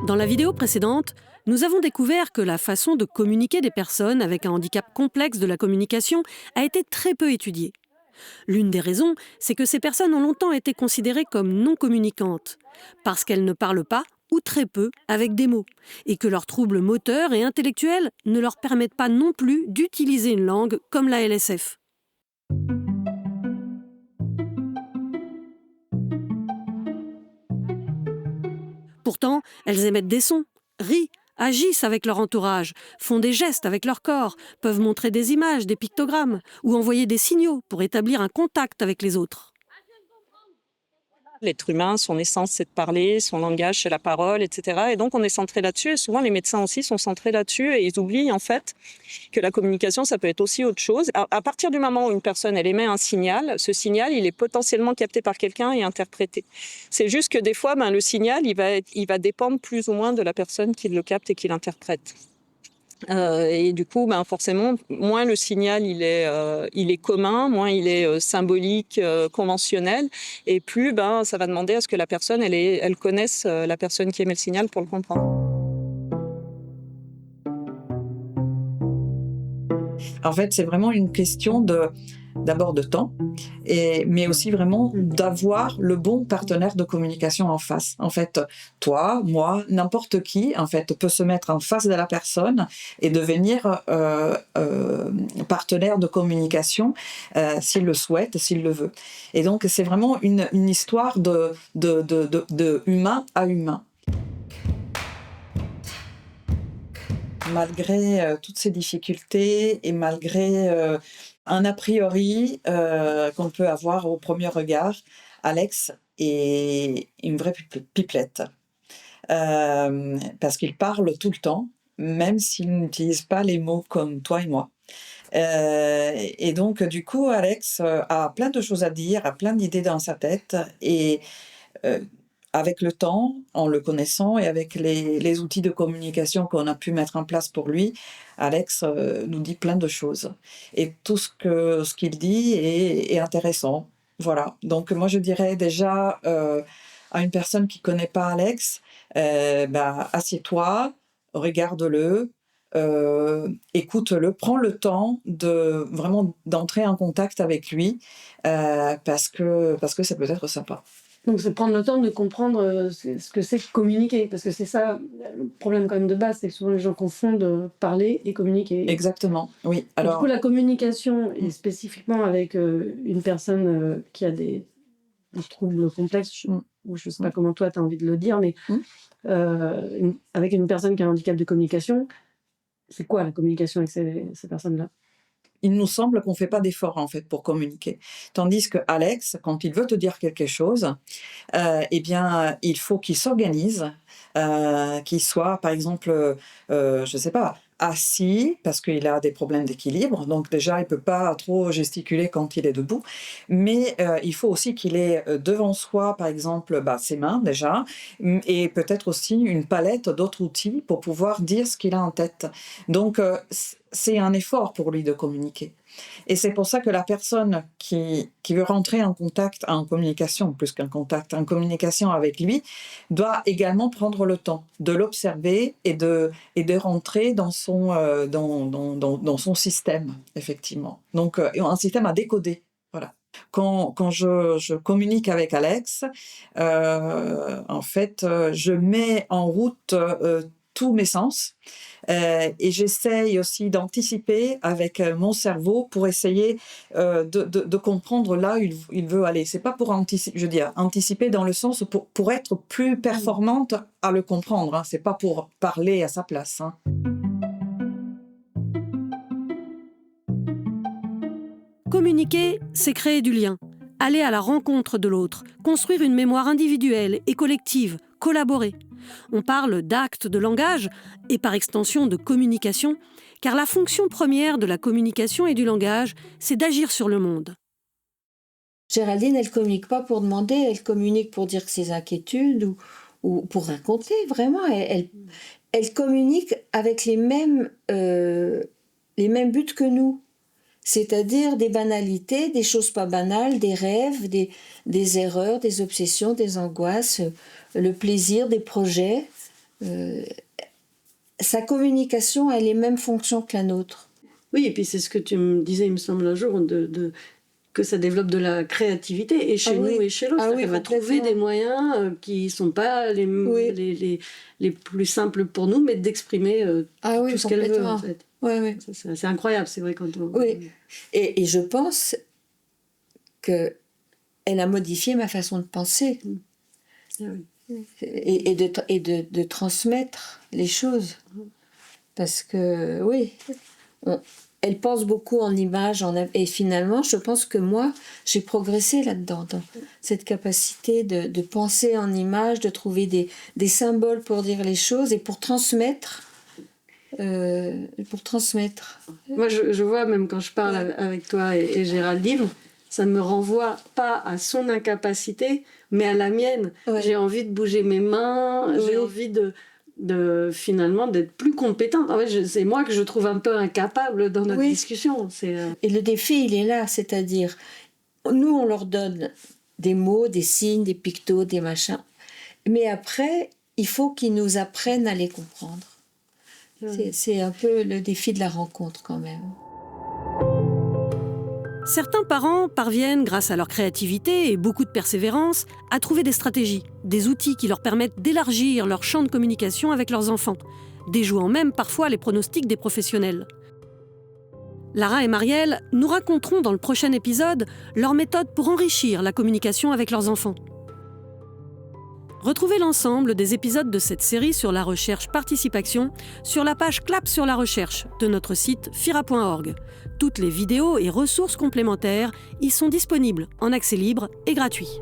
Dans la vidéo précédente, nous avons découvert que la façon de communiquer des personnes avec un handicap complexe de la communication a été très peu étudiée. L'une des raisons, c'est que ces personnes ont longtemps été considérées comme non communicantes, parce qu'elles ne parlent pas ou très peu avec des mots, et que leurs troubles moteurs et intellectuels ne leur permettent pas non plus d'utiliser une langue comme la LSF. Pourtant, elles émettent des sons, rient, agissent avec leur entourage, font des gestes avec leur corps, peuvent montrer des images, des pictogrammes, ou envoyer des signaux pour établir un contact avec les autres. L'être humain, son essence, c'est de parler, son langage, c'est la parole, etc. Et donc, on est centré là-dessus. Et souvent, les médecins aussi sont centrés là-dessus. Et ils oublient, en fait, que la communication, ça peut être aussi autre chose. À partir du moment où une personne, elle émet un signal, ce signal, il est potentiellement capté par quelqu'un et interprété. C'est juste que des fois, le signal, il va dépendre plus ou moins de la personne qui le capte et qui l'interprète. Et du coup, forcément, moins le signal il est commun, moins il est symbolique, conventionnel, et plus ça va demander à ce que la personne elle connaisse la personne qui émet le signal pour le comprendre. En fait, c'est vraiment une question d'abord de temps, mais aussi vraiment d'avoir le bon partenaire de communication en face. En fait, toi, moi, n'importe qui, en fait, peut se mettre en face de la personne et devenir partenaire de communication s'il le souhaite, s'il le veut. Et donc, c'est vraiment une histoire de humain à humain. Malgré toutes ces difficultés et malgré un a priori qu'on peut avoir au premier regard, Alex est une vraie pipelette. Parce qu'il parle tout le temps, même s'il n'utilise pas les mots comme toi et moi. Et donc, du coup, Alex a plein de choses à dire, a plein d'idées dans sa tête. Et avec le temps, en le connaissant et avec les outils de communication qu'on a pu mettre en place pour lui, Alex nous dit plein de choses. Et tout ce qu'il dit est intéressant. Voilà. Donc moi, je dirais déjà à une personne qui ne connaît pas Alex, assieds-toi, regarde-le, écoute-le, prends le temps vraiment d'entrer en contact avec lui parce que ça peut être sympa. Donc c'est prendre le temps de comprendre ce que c'est communiquer, parce que c'est ça le problème quand même de base, c'est que souvent les gens confondent parler et communiquer. Exactement, oui. Alors, du coup, la communication, et spécifiquement avec une personne qui a des troubles complexes, ou je ne sais pas comment toi tu as envie de le dire, mais avec une personne qui a un handicap de communication, c'est quoi la communication avec ces personnes-là ? Il nous semble qu'on ne fait pas d'effort en fait pour communiquer. Tandis que Alex, quand il veut te dire quelque chose, il faut qu'il s'organise, qu'il soit par exemple, je ne sais pas, assis parce qu'il a des problèmes d'équilibre. Donc déjà, il ne peut pas trop gesticuler quand il est debout. Mais il faut aussi qu'il ait devant soi, par exemple, ses mains déjà, et peut-être aussi une palette d'autres outils pour pouvoir dire ce qu'il a en tête. Donc c'est un effort pour lui de communiquer. Et c'est pour ça que la personne qui veut rentrer en contact, en communication, plus qu'un contact, en communication avec lui, doit également prendre le temps de l'observer et de rentrer dans son système, effectivement. Donc, un système à décoder. Voilà. Quand je communique avec Alex, en fait, je mets en route tous mes sens. Et j'essaye aussi d'anticiper avec mon cerveau pour essayer de comprendre là où il veut aller. C'est pas pour anticiper dans le sens pour être plus performante à le comprendre. C'est pas pour parler à sa place. Communiquer, c'est créer du lien, aller à la rencontre de l'autre, construire une mémoire individuelle et collective, collaborer. On parle d'acte de langage et par extension de communication, car la fonction première de la communication et du langage, c'est d'agir sur le monde. Géraldine, elle ne communique pas pour demander, elle communique pour dire ses inquiétudes ou pour raconter, vraiment. Elle communique avec les mêmes buts que nous. C'est-à-dire des banalités, des choses pas banales, des rêves, des erreurs, des obsessions, des angoisses, le plaisir, des projets. sa communication a les mêmes fonctions que la nôtre. Oui, et puis c'est ce que tu me disais, il me semble, un jour, que ça développe de la créativité, et chez nous et chez l'autre. Elle va trouver des moyens qui ne sont pas les plus simples pour nous, mais d'exprimer tout ce qu'elle veut, en fait. Oui. C'est incroyable, c'est vrai, quand on... Oui, et je pense qu'elle a modifié ma façon de penser. Et de transmettre les choses. Parce que, oui, elle pense beaucoup en images, et finalement, je pense que moi, j'ai progressé là-dedans, dans cette capacité de penser en images, de trouver des symboles pour dire les choses et pour transmettre. Moi, je vois, même quand je parle avec toi et Géraldine, ça ne me renvoie pas à son incapacité, mais à la mienne. Ouais. J'ai envie de bouger mes mains, j'ai envie de finalement d'être plus compétente. En fait, c'est moi que je trouve un peu incapable dans notre discussion. Et le défi, il est là, c'est-à-dire, nous, on leur donne des mots, des signes, des pictos, des machins, mais après, il faut qu'ils nous apprennent à les comprendre. C'est un peu le défi de la rencontre, quand même. Certains parents parviennent, grâce à leur créativité et beaucoup de persévérance, à trouver des stratégies, des outils qui leur permettent d'élargir leur champ de communication avec leurs enfants, déjouant même parfois les pronostics des professionnels. Lara et Marielle nous raconteront dans le prochain épisode leurs méthodes pour enrichir la communication avec leurs enfants. Retrouvez l'ensemble des épisodes de cette série sur la recherche participation sur la page Clap sur la recherche de notre site fira.org. Toutes les vidéos et ressources complémentaires y sont disponibles en accès libre et gratuit.